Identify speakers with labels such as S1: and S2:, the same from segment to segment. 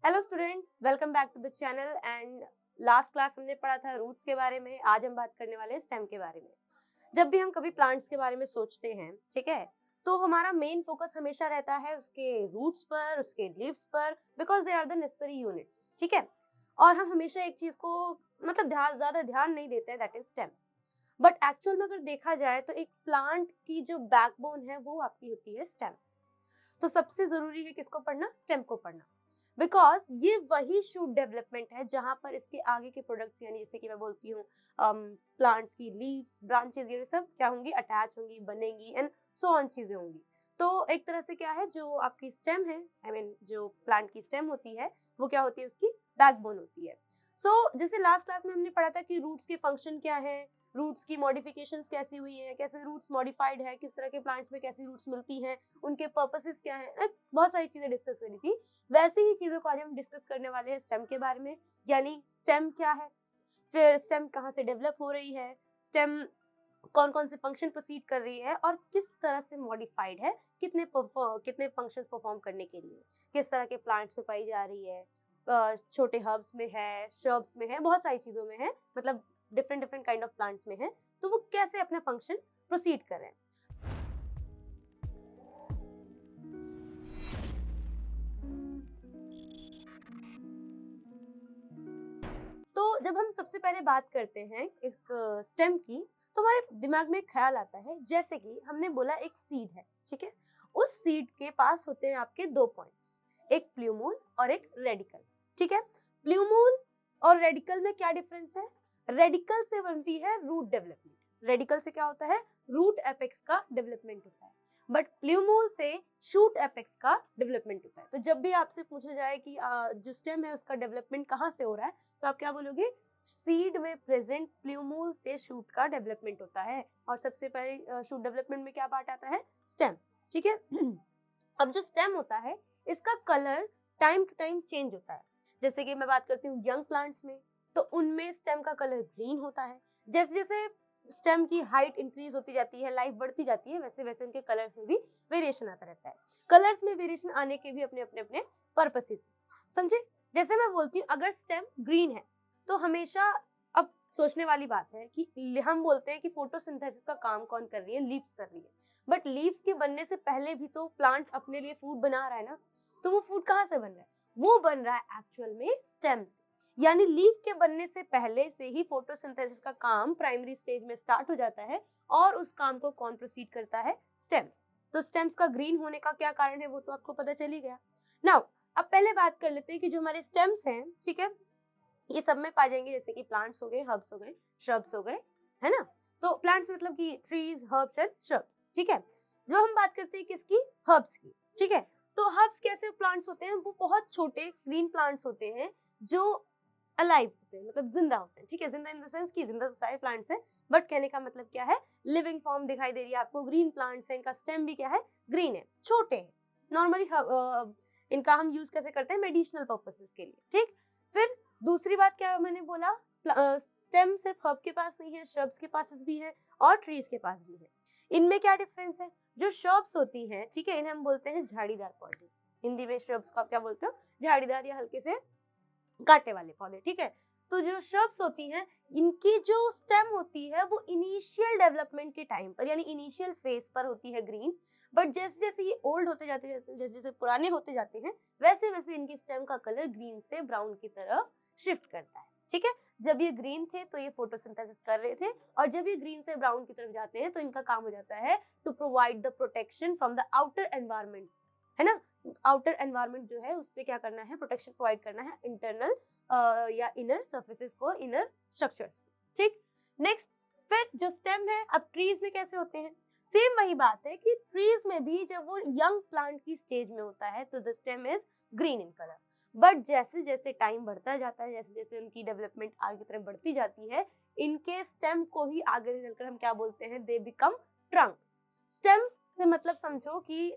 S1: Hello students, welcome back to the channel. And last class हमने पढ़ा था roots के बारे में। आज हम बात करने वाले हैं स्टेम के बारे में। जब भी हम कभी प्लांट्स के बारे में सोचते हैं, ठीक है, तो हमारा मेन फोकस हमेशा रहता है उसके रूट्स पर, उसके लीव्स पर, because they are the necessary units, ठीक है। और हम हमेशा एक चीज को मतलब ज्यादा ध्यान नहीं देते हैं, that is stem. But actual में अगर देखा जाए तो एक प्लांट की जो बैकबोन है वो आपकी होती है स्टेम। तो सबसे जरूरी है किसको पढ़ना? स्टेम को पढ़ना। बिकॉज ये वही शूट डेवलपमेंट है जहां पर इसके आगे के प्रोडक्ट्स, यानी जैसे कि मैं बोलती हूँ प्लांट्स की लीव्स, ब्रांचेस, ये सब क्या होंगी? अटैच होंगी, बनेंगी एंड सो ऑन चीजें होंगी। तो एक तरह से क्या है, जो आपकी स्टेम है, आई मीन जो प्लांट की स्टेम होती है, वो क्या होती है? उसकी बैकबोन होती है। जैसे लास्ट क्लास में हमने पढ़ा था कि रूट्स के फंक्शन क्या है, रूट्स की मॉडिफिकेशंस कैसी हुई है, कैसे रूट्स मॉडिफाइड है, किस तरह के प्लांट्स में कैसी रूट्स मिलती हैं, उनके पर्पसेस क्या हैं, बहुत सारी चीजें डिस्कस करी थी। वैसे ही चीजों को आज हम डिस्कस करने वाले हैं स्टेम के बारे में। यानी स्टेम क्या है, फिर स्टेम कहाँ से डेवलप हो रही है, स्टेम कौन कौन से फंक्शन प्रोसीड कर रही है और किस तरह से मॉडिफाइड है, कितने फंक्शंस परफॉर्म करने के लिए, किस तरह के प्लांट्स में पाई जा रही है, छोटे हर्ब्स में है, श्रब्स में है, बहुत सारी चीजों में है, मतलब different different kind of plants में है। तो वो कैसे अपना फंक्शन प्रोसीड कर रहे हैं। तो जब हम सबसे पहले बात करते हैं इस स्टेम की, तो हमारे दिमाग में एक ख्याल आता है, जैसे कि हमने बोला एक सीड है, ठीक है। उस सीड के पास होते हैं आपके दो पॉइंट्स, एक प्ल्यूमूल और एक रेडिकल, ठीक है। प्ल्यूमूल और रेडिकल में क्या डिफरेंस है? रेडिकल से बनती है रूट डेवलपमेंट। रेडिकल से क्या होता है? रूट एपेक्स का डेवलपमेंट होता है। बट प्ल्यूमूल से शूट एपेक्स का डेवलपमेंट होता है। तो जब भी आपसे पूछा जाए कि जो स्टेम है उसका डेवलपमेंट कहाँ से हो रहा है, तो आप क्या बोलोगे? सीड में प्रेजेंट प्ल्यूमूल से शूट का डेवलपमेंट होता है। और सबसे पहले शूट डेवलपमेंट में क्या पार्ट आता है? स्टेम, ठीक है। अब जो स्टेम होता है, इसका colour time to time change होता है। जैसे कि मैं बात करती हूँ यंग प्लांट्स में, तो उनमें स्टेम का कलर ग्रीन होता है। जैसे जैसे स्टेम की हाइट इंक्रीज होती जाती है, लाइफ बढ़ती जाती है, वैसे वैसे उनके कलर्स में भी वेरिएशन आता रहता है। कलर्स में वेरिएशन आने के भी अपने अपने अपने पर्पसेस, समझे? जैसे मैं बोलती हूँ अगर स्टेम ग्रीन है, तो हमेशा, अब सोचने वाली बात है कि हम बोलते हैं कि फोटोसिंथेसिस का काम कौन कर रही है? लीव्स कर रही है। बट लीव्स के बनने से पहले भी तो प्लांट अपने लिए फूड बना रहा है ना। तो वो फूड कहाँ से बन रहा है? वो बन रहा है एक्चुअल में स्टेम से। यानी लीफ के बनने से पहले से ही फोटोसिंथेसिस का काम प्राइमरी स्टेज में स्टार्ट हो जाता है। और उस काम को कौन प्रोसीड करता है? स्टेम्स। तो स्टेम्स का ग्रीन होने का क्या कारण है, वो तो आपको पता चल ही गया। नाउ अब पहले बात कर लेते हैं कि जो हमारे स्टेम्स हैं, ठीक है, ये सब में पाए जाएंगे, जैसे कि प्लांट्स हो गए, हर्ब्स हो गए, श्रब्स हो गए, है ना। तो प्लांट्स मतलब कि ट्रीज, हर्ब्स एंड श्रब्स, ठीक है। जब हम बात करते हैं किसकी? हर्ब्स की, ठीक है। तो हर्ब्स कैसे प्लांट्स होते हैं? वो बहुत छोटे ग्रीन प्लांट्स होते हैं जो अलाइव होते हैं, मतलब जिंदा होते हैं, ठीक है। जिंदा इन द सेंस कि जिंदा तो सारे प्लांट्स हैं, बट कहने का मतलब क्या है? लिविंग फॉर्म दिखाई दे रही है आपको, ग्रीन प्लांट्स है, इनका स्टेम भी क्या है? ग्रीन है, छोटे हैं। नॉर्मली इनका हम यूज कैसे करते हैं? मेडिसिनल पर्पसेस के लिए, ठीक। फिर दूसरी बात क्या मैंने बोला? स्टेम सिर्फ हर्ब के पास नहीं है, श्रब्स के पास भी है और ट्रीज के पास भी है। इनमें क्या डिफरेंस है? जो श्रब्स होती हैं, ठीक है, इन्हें हम बोलते हैं झाड़ीदार पौधे। हिंदी में श्रब्स को आप क्या बोलते हो? झाड़ीदार या हल्के से कांटे वाले पौधे, ठीक है। तो जो श्रब्स होती हैं, इनकी जो स्टेम होती है वो इनिशियल डेवलपमेंट के टाइम पर, यानी इनिशियल फेज पर होती है ग्रीन। बट जैसे जैसे ये ओल्ड होते जाते हैं, जैसे जैसे पुराने होते जाते हैं, वैसे वैसे इनकी स्टेम का कलर ग्रीन से ब्राउन की तरफ शिफ्ट करता है, ठीक है। जब ये ग्रीन थे तो ये फोटोसिंथेसिस कर रहे थे, और जब ये ग्रीन से ब्राउन की तरफ जाते हैं तो इनका काम हो जाता है to provide the protection from the outer environment, है ना। आउटर एनवायरमेंट जो है उससे क्या करना है? प्रोटेक्शन प्रोवाइड करना है इंटरनल या इनर सर्फेसिस को, इनर स्ट्रक्चर्स को, ठीक। नेक्स्ट, फिर जो स्टेम है, अब ट्रीज में कैसे होते हैं? सेम वही बात है कि ट्रीज में भी जब वो यंग प्लांट की स्टेज में होता है तो the stem is green in colour. But जैसे जैसे टाइम बढ़ता जाता है, जैसे जैसे उनकी डेवलपमेंट आगे की तरफ बढ़ती जाती है, इनके स्टेम को ही आगे चलकर हम क्या बोलते हैं? They become trunk. स्टेम से मतलब समझो कि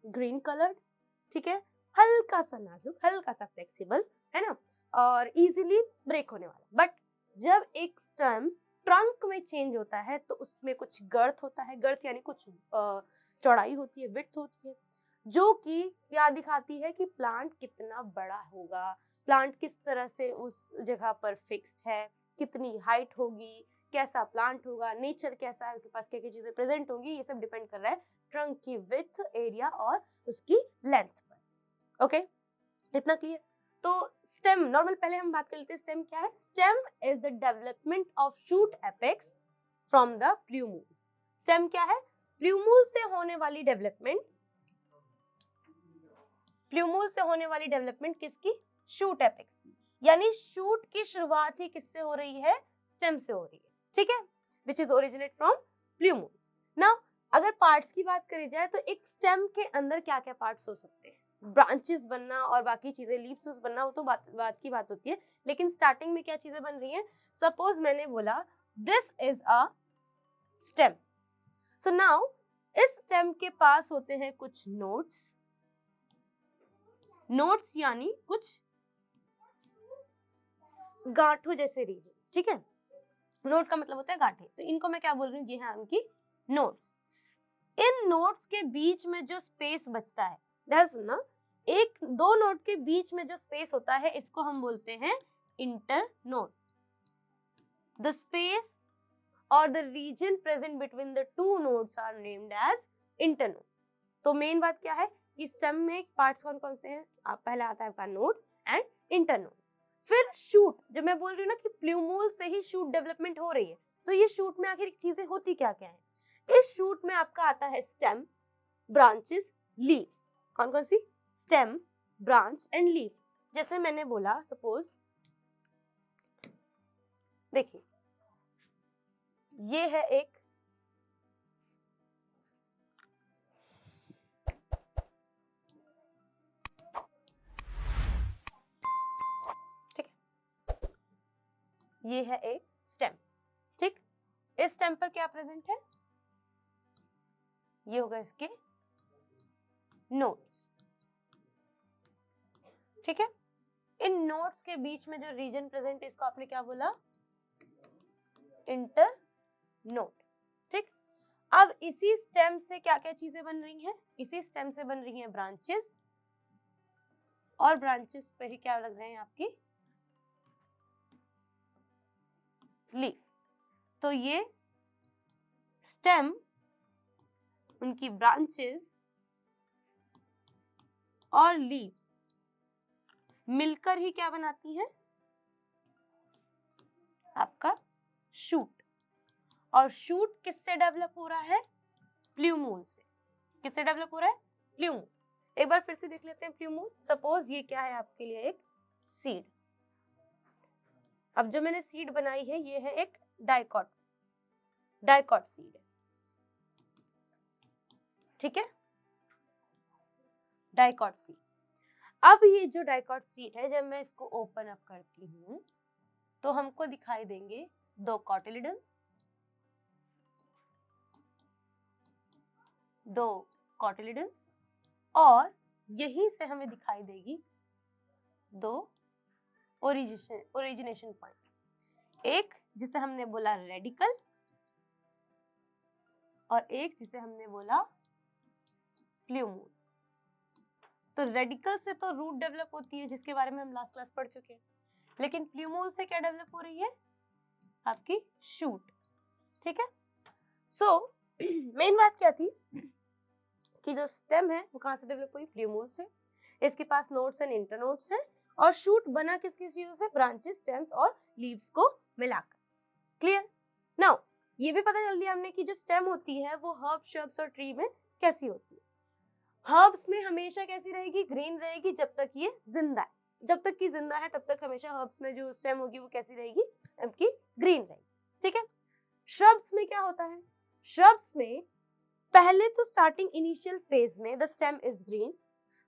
S1: ग्रीन कलर, ठीक है, हल्का सा नाजुक, हल्का सा फ्लेक्सिबल, है ना, और इजीली ब्रेक होने वाला। बट जब एक स्टेम ट्रंक में चेंज होता है तो उसमें कुछ गर्थ होता है। गर्थ यानी कुछ चौड़ाई होती है, विड्थ होती है। जो कि क्या दिखाती है कि प्लांट कितना बड़ा होगा, प्लांट किस तरह से उस जगह पर फिक्स्ड है, कितनी हाइट होगी, कैसा प्लांट होगा, नेचर कैसा है, उसके पास क्या क्या चीजें प्रेजेंट होंगी, ये सब डिपेंड कर रहा है ट्रंक की विड्थ, एरिया और उसकी लेंथ पर। ओके, इतना क्लियर। तो स्टेम, नॉर्मल पहले हम बात कर लेते हैं स्टेम क्या है। Stem is the development of shoot apex from the प्ल्यूमूल। Stem क्या है? प्ल्यूमूल से होने वाली डेवलपमेंट, प्ल्यूमूल से होने वाली डेवलपमेंट किसकी? शूट एपेक्स की। यानी शूट की शुरुआत ही किससे हो रही है? स्टेम से हो रही है, ठीक है, which is originate from प्ल्यूमूल। Now अगर पार्ट्स की बात करी जाए तो एक स्टेम के अंदर क्या क्या पार्ट्स हो सकते हैं? ब्रांचेस बनना और बाकी चीजें, लीव्स बनना, वो तो बात की बात होती है, लेकिन स्टार्टिंग में क्या चीजें बन रही हैं? सपोज मैंने बोला this is a stem, so now इस स्टेम के पास होते हैं कुछ नोड्स, नोड्स यानी कुछ गांठों जैसे रीजन, ठीक है। नोड का मतलब होता है गांठें, तो इनको मैं क्या बोल रही हूँ? ये है उनकी नोड्स। इन नोड्स के बीच में जो स्पेस बचता है, ध्यान सुनना, एक दो नोड के बीच में जो स्पेस होता है इसको हम बोलते हैं इंटरनोड। द स्पेस और the region present between the two nodes are named as internode. तो मेन बात क्या है कि स्टेम में पार्ट्स कौन कौन से हैं? आप पहले आता है आपका नोड एंड इंटरनोड। फिर शूट, जब मैं बोल रही हूँ ना कि प्ल्यूमूल से ही शूट डेवलपमेंट हो रही है, तो ये शूट में आखिर चीजें होती क्या क्या है? इस शूट में आपका आता है स्टेम, ब्रांचेस, लीव्स। कौन कौन सी? Stem, branch and leave. जैसे मैंने बोला, सपोज देखिए ये है एक ये है एक स्टेम, ठीक। इस स्टेम पर क्या प्रेजेंट है? ये होगा इसके नोड्स, ठीक है। इन नोड्स के बीच में जो रीजन प्रेजेंट है इसको आपने क्या बोला? इंटरनोड, ठीक। अब इसी स्टेम से क्या क्या चीजें बन रही हैं? इसी स्टेम से बन रही हैं ब्रांचेस, और ब्रांचेस पे ही क्या लग रहे हैं? आपकी लीफ। तो ये स्टेम, उनकी ब्रांचेस और लीव्स मिलकर ही क्या बनाती हैं? आपका शूट। और शूट किससे डेवलप हो रहा है? प्ल्यूमूल से। किससे डेवलप हो रहा है? प्ल्यूमूल। एक बार फिर से देख लेते हैं प्ल्यूमूल। सपोज ये क्या है आपके लिए? एक सीड। अब जो मैंने सीड बनाई है ये है एक डाइकॉट सीड है, ठीक है, डाइकॉट सीड। अब ये जो डाइकॉट सीड है, जब मैं इसको ओपन अप करती हूं तो हमको दिखाई देंगे दो कॉटिलिडन्स, और यहीं से हमें दिखाई देगी दो ओरिजिनेशन पॉइंट, एक जिसे हमने बोला रेडिकल और एक जिसे हमने बोला प्ल्यूमूल। तो रेडिकल से तो रूट डेवलप होती है, जिसके बारे में हम लास्ट क्लास पढ़ चुके हैं, लेकिन प्ल्यूमूल से क्या डेवलप हो रही है? आपकी शूट, ठीक है। सो मेन बात क्या थी कि जो स्टेम है वो कहां से डेवलप हुई? प्ल्यूमूल से। इसके पास नोड्स एंड इंटरनोड्स हैं, और शूट बना किस किस चीजों से? ब्रांचेस, स्टेम्स और लीव्स को मिलाकर। क्लियर? नाउ ये भी पता चल दिया हमने कि जो स्टेम होती है वो हर्ब, श्रब्स और ट्री में कैसी होती है। हर्ब्स में हमेशा कैसी रहेगी? ग्रीन रहेगी जब तक ये जिंदा है। जब तक कि जिंदा है तब तक हमेशा हर्ब्स में जो स्टेम होगी वो कैसी रहेगी? आपकी ग्रीन रहेगी, ठीक है। श्रब्स में क्या होता है? श्रब्स में पहले तो स्टार्टिंग इनिशियल फेज में the stem is green,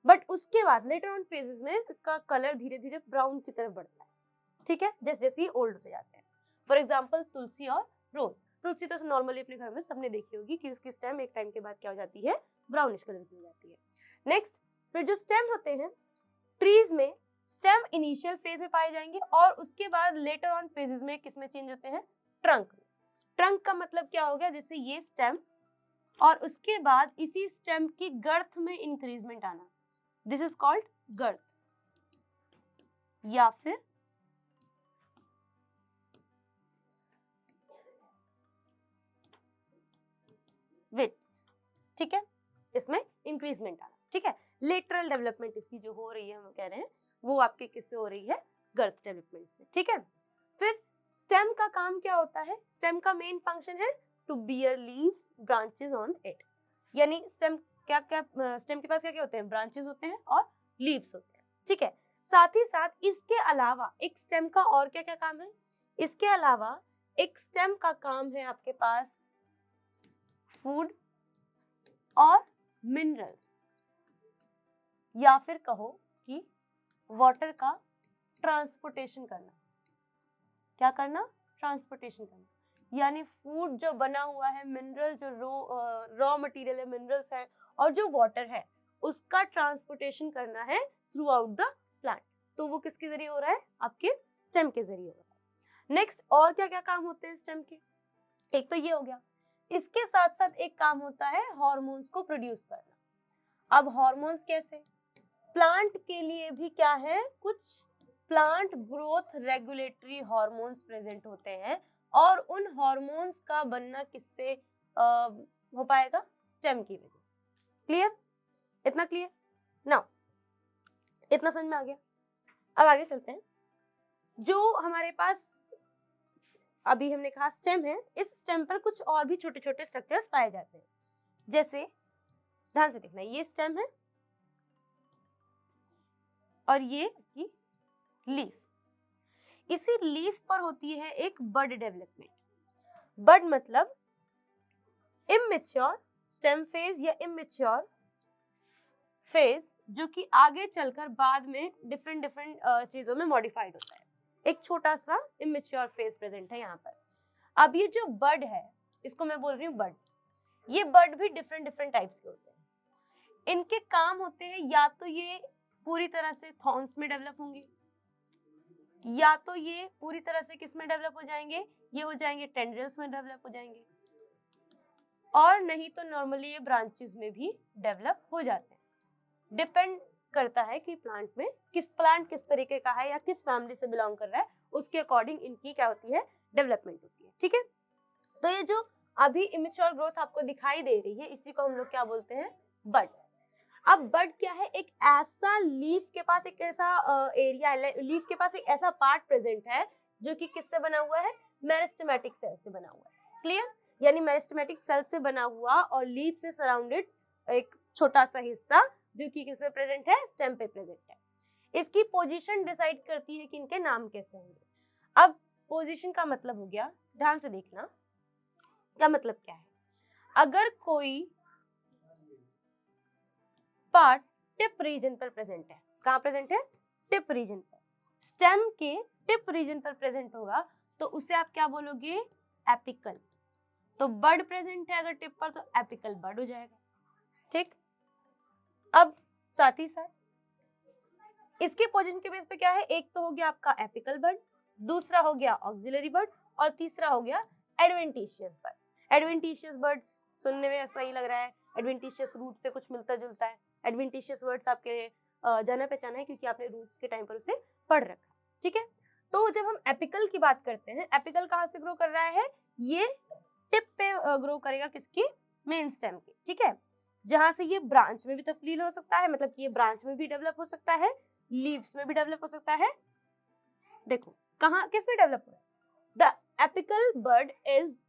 S1: but उसके बाद लेटर ऑन फेजेस में इसका कलर धीरे धीरे ब्राउन की तरफ बढ़ता है, ठीक है, जैसे जैसे ये ओल्ड होते जाते हैं। फॉर एग्जाम्पल तुलसी और रोज। तुलसी तो नॉर्मली अपने घर में सबने देखी होगी कि उसकी स्टेम एक टाइम के बाद क्या हो जाती है? ब्राउनिश कलर की हो जाती है। नेक्स्ट, फिर जो स्टेम होते हैं ट्रीज में, स्टेम इनिशियल फेज में पाए जाएंगे और उसके बाद लेटर ऑन फेजेस में किसमें चेंज होते हैं? ट्रंक में। ट्रंक का मतलब क्या हो गया? जैसे ये स्टेम और उसके बाद इसी स्टेम की गर्थ में इंक्रीजमेंट आना, दिस इज कॉल्ड गर्थ या फिर विड्थ, ठीक है, इसमें इंक्रीजमेंट आना, ठीक है। लेटरल डेवलपमेंट इसकी जो हो रही है, हम कह रहे हैं वो आपके किससे हो रही है, गर्थ डेवलपमेंट से, ठीक है। फिर स्टेम का काम क्या होता है, स्टेम का मेन फंक्शन है to bear leaves branches on it, यानी स्टेम क्या क्या, स्टेम के पास क्या क्या होते हैं, ब्रांचेस होते हैं और लीव्स होते हैं, ठीक है। साथ ही साथ इसके अलावा एक स्टेम का और क्या क्या काम है, इसके अलावा एक स्टेम का काम है आपके पास फूड और मिनरल्स, या फिर कहो कि वाटर का ट्रांसपोर्टेशन करना, क्या करना, ट्रांसपोर्टेशन करना, यानी फूड जो बना हुआ है, मिनरल जो रॉ मटेरियल है, मिनरल्स है, और जो वाटर है उसका ट्रांसपोर्टेशन करना है थ्रू आउट द प्लांट, तो वो किसके जरिए हो रहा है, आपके स्टेम के जरिए हो रहा है। नेक्स्ट और क्या क्या काम होते हैं स्टेम के, एक तो ये हो गया, इसके साथ साथ एक काम होता है हार्मोन्स को प्रोड्यूस करना। अब हार्मोन्स कैसे, प्लांट के लिए भी क्या है, कुछ plant growth regulatory hormones present होते हैं, और उन हार्मोन्स का बनना किससे हो पाएगा, स्टेम की वजह से। क्लियर, इतना क्लियर नाउ, इतना समझ में आ गया। अब आगे चलते हैं, जो हमारे पास अभी हमने कहा स्टेम है, इस स्टेम पर कुछ और भी छोटे छोटे स्ट्रक्चर्स पाए जाते हैं, जैसे ध्यान से देखना, ये स्टेम है और ये उसकी लीफ, इसी लीफ पर होती है एक बड डेवलपमेंट। बड मतलब इमेच्योर स्टेम फेज या इमेच्योर फेज, जो कि आगे चलकर बाद में डिफरेंट चीजों में मॉडिफाइड होता है। एक छोटा सा इमेच्योर फेज प्रेजेंट है यहाँ पर। अब ये जो बड है, इसको मैं बोल रही हूँ बड, ये बड भी डिफरेंट टाइप्स के होते हैं। इनके काम होते हैं, या तो ये पूरी तरह से थॉर्न्स में डेवलप होंगे, या तो ये पूरी तरह से किस में डेवलप हो जाएंगे, ये हो जाएंगे टेंड्रिल्स में डेवलप हो जाएंगे, और नहीं तो नॉर्मली ये ब्रांचेस में भी डेवलप हो जाते हैं। डिपेंड करता है कि प्लांट में प्लांट किस तरीके का है या किस फैमिली से बिलोंग कर रहा है, उसके अकॉर्डिंग इनकी क्या होती है, डेवलपमेंट होती है, ठीक है। तो ये जो अभी इमेच्योर ग्रोथ आपको दिखाई दे रही है, इसी को हम लोग क्या बोलते हैं, बड। अब बड क्या है, एक ऐसा लीफ के पास एक ऐसा एरिया, लीफ के पास एक ऐसा पार्ट प्रेजेंट है जो कि किससे बना हुआ है, मेरिस्टेमेटिक सेल से बना हुआ है। क्लियर, यानी मेरिस्टेमेटिक सेल से बना हुआ और लीफ से सराउंडेड एक छोटा सा हिस्सा जो कि किसमें प्रेजेंट है, स्टेम पे प्रेजेंट है। इसकी पोजीशन डिसाइड करती है कि इनके नाम कैसे होंगे। अब पोजीशन का मतलब हो गया, ध्यान से देखना, क्या मतलब क्या है, अगर कोई पार्ट टिप रीजन पर प्रेजेंट है, कहाँ प्रेजेंट है, टिप रीजन पर, स्टेम के टिप रीजन पर प्रेजेंट होगा, तो उसे आप क्या बोलोगे, एपिकल। तो बड प्रेजेंट है अगर टिप पर, तो एपिकल बड हो जाएगा, ठीक। अब साथ ही साथ इसके पोजीशन के बेस पे क्या है, एक तो हो गया आपका एपिकल बड, दूसरा हो गया ऑक्सिलरी बड, और तीसरा हो गया एडवेंटिशियस बड। एडवेंटिशियस बर्ड्स सुनने में ऐसा ही लग रहा है, एडवेंटिशियस रूट से कुछ मिलता जुलता है। एडवेंटिशियस वर्ड्स आपके जाना पहचाना है, क्योंकि आपने रूट्स के टाइम पर उसे पढ़ रखा, ठीक है। तो जब हम एपिकल की बात करते हैं, एपिकल कहाँ से ग्रो कर रहा है, ये टिप पे ग्रो करेगा, किसकी, मेन स्टेम की, ठीक है। जहां से ये ब्रांच में भी तब्दील हो सकता है, मतलब कि ये ब्रांच में भी डेवलप हो सकता है, लीव्स में भी डेवलप हो सकता है। देखो कहाँ किस में डेवलप हो रहा है, the apical bud is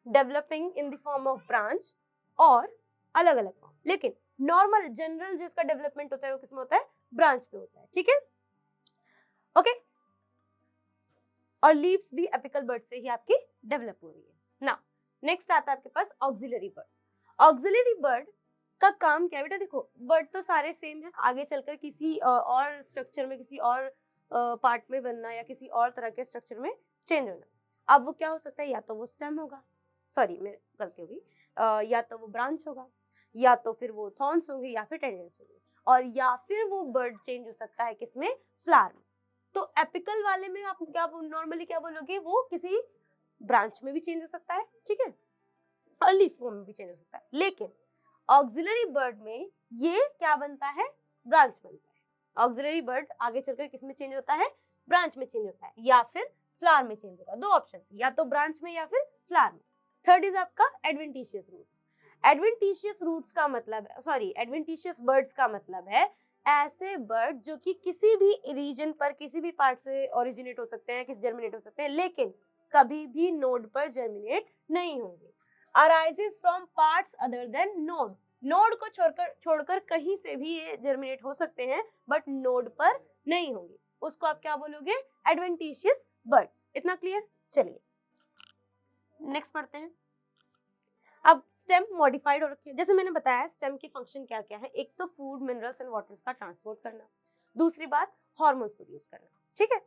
S1: developing in the form of branch और अलग अलग फॉर्म, लेकिन नॉर्मल जनरल जिसका डेवलपमेंट होता है वो किसमें होता है, ब्रांच पे होता है, ठीक है, ओके। और लीव्स भी एपिकल बड से ही आपकी डेवलप हो रही है ना। नेक्स्ट आता है आपके पास ऑक्सिलरी बड। ऑक्सिलरी बड का काम क्या है बेटा, देखो बर्ड तो सारे सेम है, आगे चलकर किसी और स्ट्रक्चर में, किसी और पार्ट में बनना या किसी और तरह के स्ट्रक्चर में चेंज होना। अब वो क्या हो सकता है, या तो वो स्टेम होगा, सॉरी मेरी गलती होगी, या तो वो ब्रांच होगा, या तो फिर वो थॉर्न्स होंगे, या फिर टेंडल्स होंगे, और या फिर वो बर्ड चेंज हो सकता है किसमें, फ्लावर में। तो एपिकल वाले में आप क्या नॉर्मली क्या बोलोगे, वो किसी ब्रांच में भी चेंज हो सकता है, ठीक है। और लीफ फॉर्म में भी चेंज हो सकता है। लेकिन ऑक्सिलरी बर्ड में ये क्या बनता है, ब्रांच बनता है। ऑक्सिलरी बर्ड आगे चलकर किस में चेंज होता है, ब्रांच में चेंज होता है या फिर फ्लावर में चेंज होगा। दो ऑप्शन है, या तो ब्रांच में या फिर फ्लावर में। थर्ड इज आपका एडवेंटिशियस रूट्स। एडवेंटिशियस रूट्स का मतलब एडवेंटिशियस बर्ड्स का मतलब है ऐसे बर्ड जो कि किसी भी रीजन पर किसी भी पार्ट से ओरिजिनेट हो सकते हैं, किस जर्मिनेट हो सकते हैं, लेकिन कभी भी नोड पर जर्मिनेट नहीं होंगे। Arises from parts other than node. Node को छोड़कर कहीं से भी ये जर्मिनेट हो सकते हैं बट नोड पर नहीं होंगे, उसको आप क्या बोलोगे, एडवेंटिशियस बर्ड्स। इतना क्लियर? चलिए नेक्स्ट पढ़ते हैं। अब स्टेम मॉडिफाइड हो रखी है। जैसे मैंने बताया स्टेम की फंक्शन क्या क्या है, एक तो फूड, मिनरल्स एंड वाटर्स का ट्रांसपोर्ट करना, दूसरी बात हार्मोन्स प्रोड्यूस करना, ठीक है।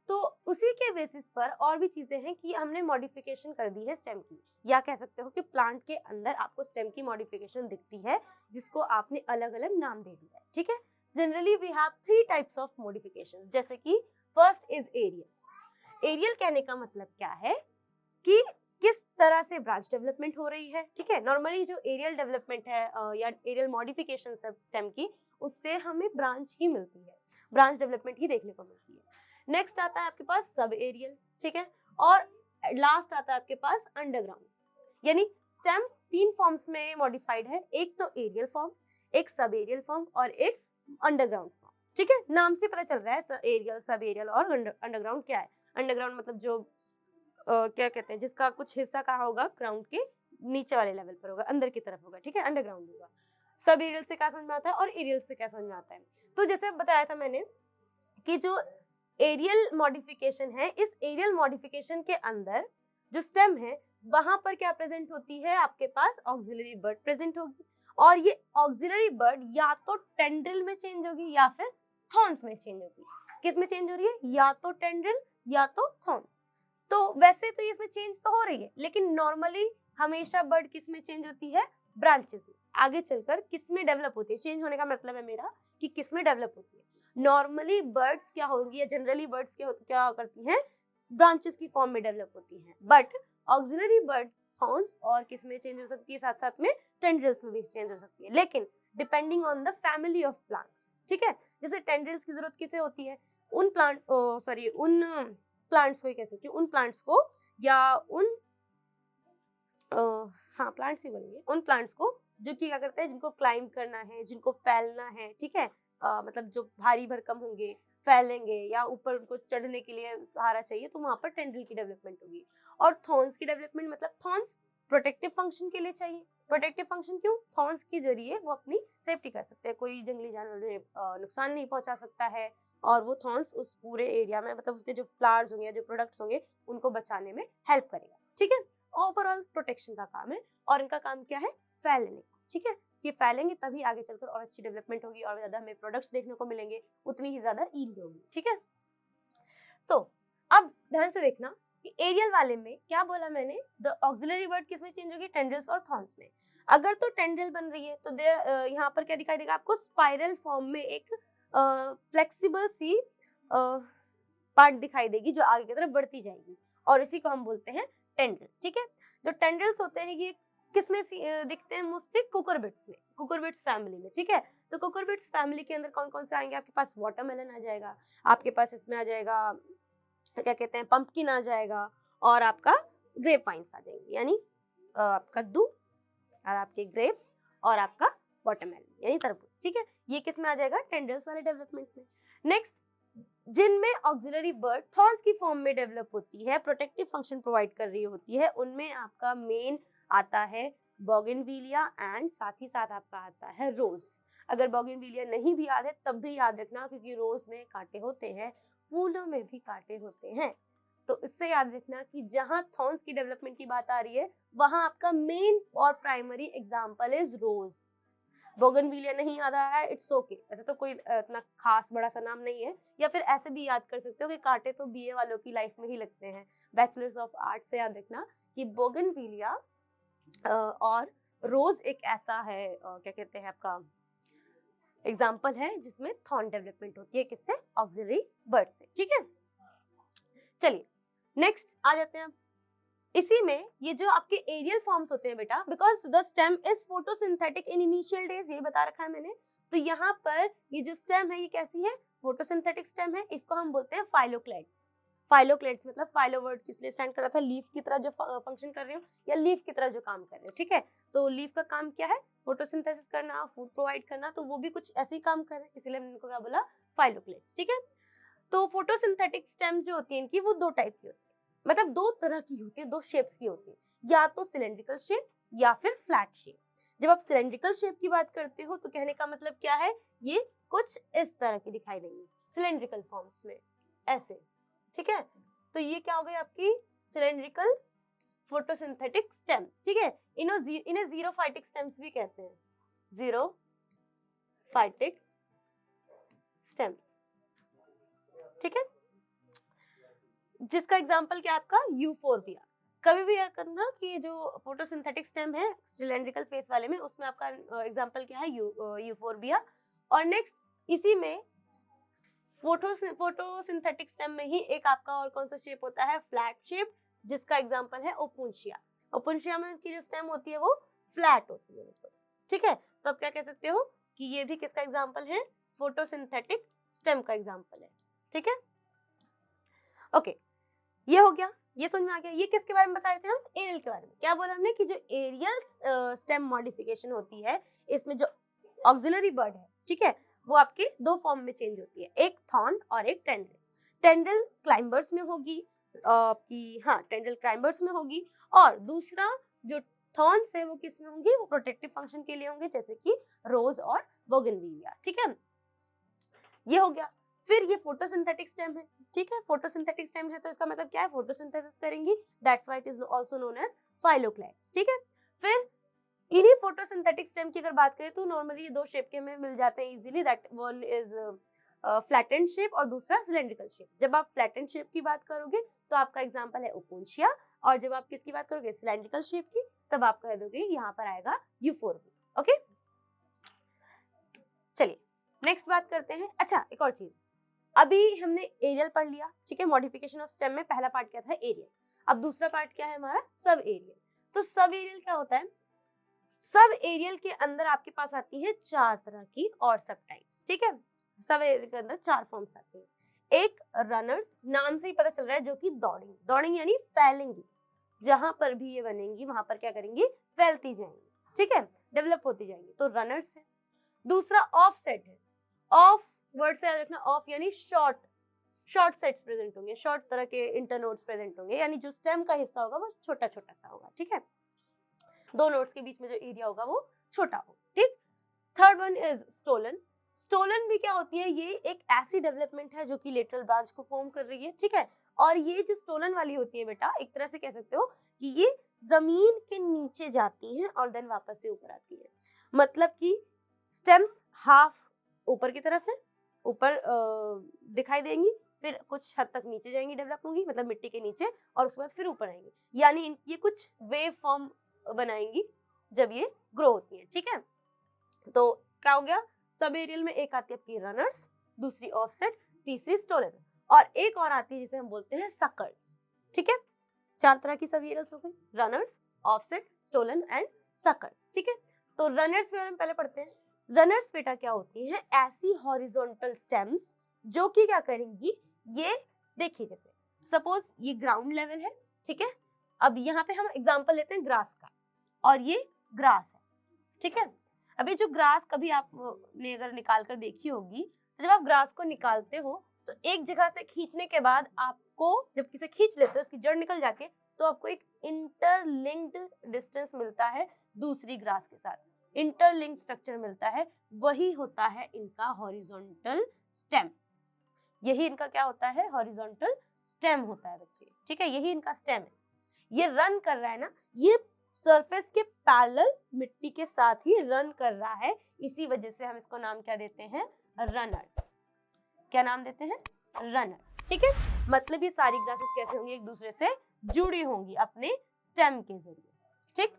S1: तो उसी के बेसिस पर और भी चीजें हैं कि हमने मॉडिफिकेशन कर दी है स्टेम की, या कह सकते हो कि प्लांट के अंदर आपको स्टेम की मॉडिफिकेशन दिखती है जिसको आपने अलग अलग नाम दे दिया है, ठीक है। Generally we have 3 types of modifications, जैसे कि फर्स्ट इज एरियल। एरियल कहने का मतलब क्या है कि किस तरह से ब्रांच डेवलपमेंट हो रही है, ठीक है। नॉर्मली जो एरियल डेवलपमेंट है या एरियल मॉडिफिकेशन स्टेम की, उससे हमें ब्रांच ही मिलती है, ब्रांच डेवलपमेंट ही देखने को मिलती है। नेक्स्ट आता है आपके पास सब एरियल, ठीक है। और लास्ट आता है आपके पास अंडरग्राउंड। यानी स्टेम 3 फॉर्म्स में मॉडिफाइड है, एक तो एरियल फॉर्म, एक सब एरियल फॉर्म और एक अंडरग्राउंड फॉर्म, ठीक है। नाम से पता चल रहा है एरियल, सब एरियल और अंडरग्राउंड क्या है। अंडरग्राउंड मतलब जो क्या कहते हैं, जिसका कुछ हिस्सा कहाँ होगा, ग्राउंड के नीचे वाले लेवल पर होगा, अंदर की तरफ होगा, ठीक है, अंडरग्राउंड होगा। सब एरियल से क्या समझ में आता है और एरियल से क्या समझ में आता है। तो जैसे बताया था मैंने कि जो एरियल मॉडिफिकेशन है, इस एरियल मॉडिफिकेशन के अंदर जो स्टेम है वहां पर क्या प्रेजेंट होती है, आपके पास ऑक्सिलरी बर्ड प्रेजेंट होगी। और ये ऑक्सिलरी बर्ड या तो टेंड्रिल में चेंज होगी या फिर थॉर्न्स में चेंज होगी। किस में चेंज हो रही है, या तो टेंड्रिल या तो थॉर्न्स। तो वैसे तो इसमें चेंज तो हो रही है, लेकिन नॉर्मली हमेशा बर्ड किस में चेंज होती है, ब्रांचेस में। आगे चलकर किस में डेवलप होती है, चेंज होने का मतलब है मेरा कि किस में डेवलप होती है। नॉर्मली बर्ड्स क्या होंगी या जनरली बर्ड्स क्या करती हैं, ब्रांचेस की फॉर्म में डेवलप होती हैं। बट ऑक्सिलरी बर्ड थॉर्न्स और किस में चेंज हो सकती है, साथ साथ में टेंड्रिल्स में भी चेंज हो सकती है, लेकिन depending on the family of plant, ठीक है। जैसे टेंड्रिल्स की जरूरत किसे होती है, उन प्लांट्स को ही कह सकती हूँ, उन प्लांट्स को या उन हाँ प्लांट्स ही बनेंगे, उन प्लांट्स को जो कि क्या करते हैं, जिनको क्लाइंब करना है, जिनको फैलना है, ठीक है। मतलब जो भारी भरकम होंगे, फैलेंगे या ऊपर उनको चढ़ने के लिए सहारा चाहिए, तो वहां पर टेंड्रिल की डेवलपमेंट होगी। और थॉर्न्स की डेवलपमेंट मतलब थॉर्न्स प्रोटेक्टिव फंक्शन के लिए चाहिए। प्रोटेक्टिव फंक्शन क्यों, थॉर्न्स के जरिए वो अपनी सेफ्टी कर सकते हैं, कोई जंगली जानवर नुकसान नहीं पहुंचा सकता है, और वो थॉर्न्स उस पूरे एरिया में, मतलब उसके जो फ्लावर्स होंगे, जो प्रोडक्ट्स होंगे, उनको बचाने में हेल्प करेगा, ठीक है। ओवरऑल प्रोटेक्शन का काम है, और इनका काम क्या है, फैलने का, ठीक है। ये फैलेंगे तभी आगे चलकर और अच्छी डेवलपमेंट होगी और ज्यादा हमें प्रोडक्ट्स देखने को मिलेंगे, उतनी ही ज्यादा ईल्ड होगी, ठीक है। सो अब ध्यान से देखना कि एरियल वाले में क्या बोला मैंने, द ऑक्सिलरी वर्ड किस में चेंज होगी, टेंड्रिल्स और थॉर्न्स में। अगर तो टेंड्रिल बन रही है तो यहाँ पर क्या दिखाई देगा आपको, स्पाइरल फॉर्म में एक फ्लेक्सिबल सी पार्ट दिखाई देगी जो आगे की तरफ बढ़ती जाएगी, और इसी को हम बोलते हैं टेंड्रिल, ठीक है। जो टेंड्रिल्स होते हैं ये किसमें दिखते हैं, मोस्टली कुकुरबिट्स में, कुकुरबिट्स फैमिली में, ठीक है। तो कुकुरबिट्स फैमिली के अंदर कौन कौन से आएंगे, आपके पास वाटरमेलन आ जाएगा, आपके पास इसमें आ जाएगा क्या कहते हैं, पंपकिन आ जाएगा, और आपका ग्रेप वाइन्स आ जाएंगे, यानी कद्दू और आपके ग्रेप्स और आपका वाटरमेलन यानी तरबूज, ठीक है। ये किस में आ जाएगा, टेंड्रिल्स वाले डेवलपमेंट में। नेक्स्ट, जिनमें ऑक्सिलरी बर्ड थॉर्न्स की फॉर्म में डेवलप होती है, प्रोटेक्टिव फंक्शन प्रोवाइड कर रही होती है, उनमें आपका मेन आता है बोगनविलिया एंड साथ ही साथ आपका आता है रोज। अगर बोगनविलिया नहीं भी याद है तब भी याद रखना, क्योंकि रोज में कांटे होते हैं, फूलों में भी कांटे होते हैं। तो इससे याद रखना कि जहां थॉर्न्स की डेवलपमेंट की बात आ रही है वहां आपका मेन और primary example is rose. Bougainvillea नहीं याद आ रहा है, इट्स ओके, ऐसे तो कोई इतना खास बड़ा सा नाम नहीं है, या फिर ऐसे भी याद कर सकते हो कि कांटे तो बीए वालों की लाइफ में ही लगते हैं, बैचलर्स ऑफ आर्ट से याद रखना कि बोगनविलिया और रोज एक ऐसा है क्या कहते हैं आपका एग्जाम्पल है जिसमें थॉर्न डेवलपमेंट होती है, किससे, ऑक्सिलरी बर्ड से, ठीक है। चलिए नेक्स्ट आ जाते हैं। इसी में ये जो आपके एरियल फॉर्म्स होते हैं बेटा, because the stem is photosynthetic in initial days, ये बता रखा है मैंने, तो यहाँ पर ये जो स्टेम है ये कैसी है, फोटोसिंथेटिक स्टेम है, इसको हम बोलते हैं फाइलोक्लेट्स। फाइलोक्लेट्स मतलब फाइलो वर्ड किस लिए स्टैंड कर रहा था, लीफ की तरह जो फंक्शन कर रहे हो या लीफ की तरह जो काम कर रहे हो, ठीक है। तो लीफ का काम क्या है, फोटोसिंथेसिस करना, फूड प्रोवाइड करना, तो वो भी कुछ ऐसे ही काम कर रहे हैं, इसीलिए हमने इनको क्या बोला, फाइलोक्लेट्स, ठीक है। तो फोटोसिंथेटिक स्टेम जो होती है इनकी, वो दो टाइप की होती है, मतलब दो तरह की होती है, दो शेप्स की होती है, या तो सिलेंड्रिकल शेप या फिर फ्लैट शेप। जब आप सिलेंड्रिकल शेप की बात करते हो तो कहने का मतलब क्या है, ये कुछ इस तरह की दिखाई देंगी सिलेंड्रिकल फॉर्म्स में, ऐसे, ठीक है। तो ये क्या हो गई आपकी सिलेंड्रिकल फोटोसिंथेटिक स्टेम्स, ठीक है। इन्हें जीरोफाइटिक स्टेम्स भी कहते हैं, जीरोफाइटिक स्टेम्स, ठीक है। जिसका एग्जांपल क्या है आपका, यूफोरबिया। कभी भी याद करना कि ये जो फोटोसिंथेटिक स्टेम है सिलेंड्रिकल फेस वाले में, उसमें आपका एग्जांपल क्या है, यूफोरबिया। और नेक्स्ट इसी में फोटोसिंथेटिक स्टेम में ही एक आपका और कौन सा शेप होता है, फ्लैट शेप, जिसका एग्जांपल है ओपुंशिया। ओपुंशिया में की जो स्टेम होती है वो फ्लैट होती है, ठीक है। तो आप क्या कह सकते हो कि ये भी किसका एग्जांपल है, फोटोसिंथेटिक स्टेम का एग्जांपल है, ठीक है। ओके, ये हो गया, ये समझ में आ गया। ये किसके बारे में बता रहे थे हम, एरियल के बारे में। क्या बोला हमने कि जो एरियल स्टेम मॉडिफिकेशन होती है, इसमें जो ऑक्सिलरी वर्ड है, ठीक है, वो आपके दो फॉर्म में चेंज होती है, एक थॉर्न और एक टेंड्रिल। टेंड्रिल क्लाइंबर्स में होगी आपकी, हाँ टेंड्रिल क्लाइंबर्स में होगी, और दूसरा जो थॉर्न्स है वो किस में होंगी, वो प्रोटेक्टिव फंक्शन के लिए होंगे, जैसे कि रोज और बोगनविलिया, ठीक है। ये हो गया। फिर ये फोटोसिंथेटिक स्टेम है, ठीक है, फोटोसिंथेटिक स्टेम है तो इसका मतलब क्या है, फोटोसिंथेसिस करेंगी, that's why it is also known as phylloclades, ठीक है। फिर इन्हीं फोटोसिंथेटिक स्टेम की अगर बात करें तो नॉर्मली ये दो शेप के में मिल जाते हैं easily, that one is flattened shape और दूसरा सिलेंड्रिकल शेप। जब आप फ्लैटेंड शेप की बात करोगे तो आपका एग्जांपल है ओपुंशिया, और जब आप किसकी बात करोगे, सिलेंड्रिकल शेप की, तब आप कह दोगे यहाँ पर आएगा यूफोरबिया, ओके। चलिए नेक्स्ट बात करते हैं। अच्छा एक और चीज, अभी हमने एरियल पढ़ लिया, ठीक है, मॉडिफिकेशन ऑफ स्टेम में पहला पार्ट क्या था, एरियल। अब दूसरा पार्ट क्या है हमारा, सब एरियल। तो सब एरियल क्या होता है, सब एरियल के अंदर आपके पास आती है चार तरह की और सब टाइप्स, ठीक है। सब एरियल के अंदर चार फॉर्म्स आती है। एक रनर्स, नाम से ही पता चल रहा है, जो कि दौड़ेंगी, दौड़ेंगी यानी फैलेंगी, जहां पर भी ये बनेंगी वहां पर क्या करेंगी, फैलती जाएंगी, ठीक है, डेवलप होती जाएंगी, तो रनर्स है। दूसरा ऑफ सेट है, ऑफ वर्ड से याद रखना, ऑफ यानी शॉर्ट, शॉर्ट सेट्स प्रेजेंट होंगे, शॉर्ट तरह के इंटरनोड्स प्रेजेंट होंगे, यानी जो स्टेम का हिस्सा होगा वो छोटा छोटा सा होगा, ठीक है, दो नोड्स के बीच में जो एरिया होगा वो छोटा होगा, ठीक। Third one is stolon. Stolon भी क्या होती है, ये एक ऐसी डेवलपमेंट है जो कि लेटरल ब्रांच को फॉर्म कर रही है, ठीक है। और ये जो स्टोलन वाली होती है बेटा, एक तरह से कह सकते हो कि ये जमीन के नीचे जाती है और देन वापस से ऊपर आती है, मतलब कि स्टेम्स हाफ ऊपर की तरफ है, ऊपर दिखाई देंगी, फिर कुछ हद तक नीचे जाएंगी, डेवलप होंगी, मतलब मिट्टी के नीचे, और उसके बाद फिर ऊपर आएंगी, यानी ये कुछ वेव फॉर्म बनाएंगी जब ये ग्रो होती है, ठीक है। तो क्या हो गया, सब एरियल में एक आती है आपकी रनर्स, दूसरी ऑफसेट, तीसरी स्टोलन, और एक और आती है जिसे हम बोलते हैं सकर्स, ठीक है। चार तरह की सब एरियल्स हो गई, runners, offset, stolon and suckers, ठीक है। तो रनर्स में हम पहले पढ़ते हैं। रनर्स बेटा क्या होती हैं, ऐसी हॉरिजॉन्टल स्टेम्स जो कि क्या करेंगी, ये देखिए जैसे सपोज ये ग्राउंड लेवल है, ठीक है। अब यहाँ पे हम एग्जांपल लेते हैं ग्रास का, और ये ग्रास है, ठीक है। अभी जो ग्रास कभी आपने अगर निकाल कर देखी होगी, तो जब आप ग्रास को निकालते हो तो एक जगह से खींचने के बाद आपको, जब किसे खींच लेते हो उसकी जड़ निकल जाती है, तो आपको एक इंटरलिंक्ड डिस्टेंस मिलता है दूसरी ग्रास के साथ, इंटरलिंक्ड स्ट्रक्चर मिलता है, वही होता है इनका हॉरिजॉन्टल स्टेम। यही इनका क्या होता है, हॉरिजॉन्टल स्टेम होता है बच्चे, ठीक है, यही इनका स्टेम है। ये रन कर रहा है ना, ये सरफेस के पैरेलल मिट्टी के साथ ही रन कर रहा है, इसी वजह से हम इसको नाम क्या देते हैं, रनर्स। क्या नाम देते हैं, रनर्स, ठीक है। मतलब ये सारी ग्रासेस कैसे होंगी, एक दूसरे से जुड़ी होंगी अपने स्टेम के जरिए, ठीक,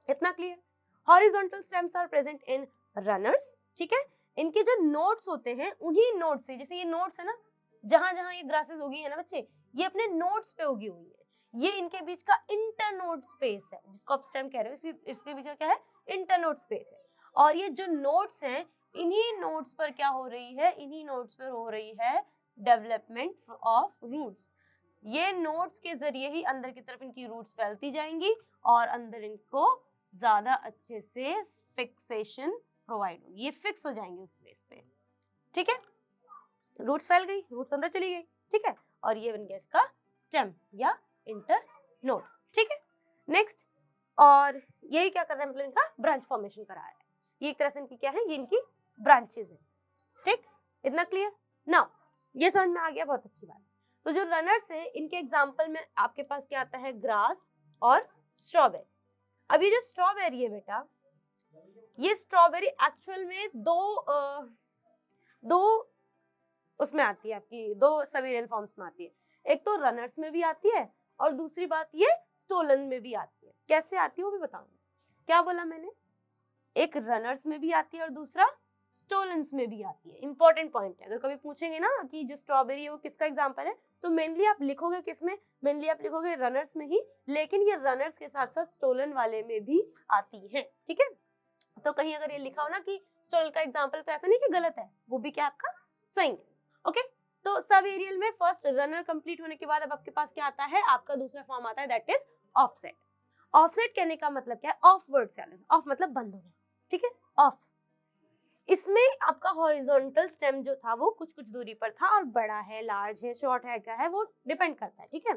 S1: इतना clear. Horizontal stems are present in runners, ठीक है। इनके जो नोड्स होते हैं, उन्हीं नोड से, जैसे ये नोड्स है ना, जहां जहां ये ग्रासेस होगी है ना बच्चे, ये अपने नोड्स पे उगी हुई है, ये इनके बीच का इंटरनोड स्पेस है, जिसको आप स्टेम कह रहे हो, इसके बीच का क्या है, इंटरनोड स्पेस है। और ये जो नोड्स हैं, इन्हीं नोड्स पर क्या हो रही है, इन्हीं नोड्स पर हो रही है डेवलपमेंट ऑफ रूट्स। ये नोड्स के जरिए ही अंदर की तरफ इनकी रूट्स फैलती जाएंगी और अंदर इनको ज्यादा अच्छे से फिक्सेशन प्रोवाइड होगी, ये फिक्स हो जाएंगे उस प्लेस पे, ठीक है। रूट्स फैल गई, रूट्स अंदर चली गई, ठीक है, और ये बन गया इसका स्टेम या इंटरनोड, ठीक है। नेक्स्ट, और यही क्या कर रहा है, मतलब इनका ब्रांच फॉर्मेशन करा रहा है। ये एक तरह से इनकी क्या है, ये इनकी ब्रांचेस है, ठीक, इतना क्लियर। नाउ ये समझ में आ गया, बहुत अच्छी बात। तो जो रनर्स हैं, इनके एग्जांपल में आपके पास क्या आता है, ग्रास और स्ट्रॉबेरी। अब ये जो स्ट्रॉबेरी है बेटा, ये स्ट्रॉबेरी एक्चुअल में दो उसमें आती है, आपकी दो सवेरियल फॉर्म्स में आती है। एक तो रनर्स में भी आती है और दूसरी बात ये स्टोलन में भी आती है। कैसे आती है वो भी बताऊंगी। क्या बोला मैंने, एक रनर्स में भी आती है और दूसरा स्टोलन्स में भी आती है। इंपॉर्टेंट पॉइंट है, अगर कभी पूछेंगे ना कि जो स्ट्रॉबेरी है वो किसका एग्जांपल है, तो मेनली आप लिखोगे किसमें, मेनली आप लिखोगे रनर्स में ही, लेकिन ये रनर्स के साथ साथ स्टोलन वाले में भी आती है, ठीक है। तो कहीं अगर ये लिखा हो ना कि स्टोलन का एग्जांपल, तो ऐसा नहीं कि गलत है, वो भी क्या आपका सही है, ओके। तो सब एरियल में फर्स्ट रनर कंप्लीट होने के बाद अब आपके पास क्या आता है, आपका दूसरा फॉर्म आता है, दैट इज ऑफसेट। ऑफसेट कहने का मतलब क्या है, ऑफवर्ड चैलेंज, ऑफ मतलब बंद होना, ठीक है, ऑफ। इसमें आपका हॉरिजॉन्टल स्टेम जो था वो कुछ कुछ दूरी पर था, और बड़ा है, लार्ज है, शॉर्ट है, क्या है, वो डिपेंड करता है, ठीक है।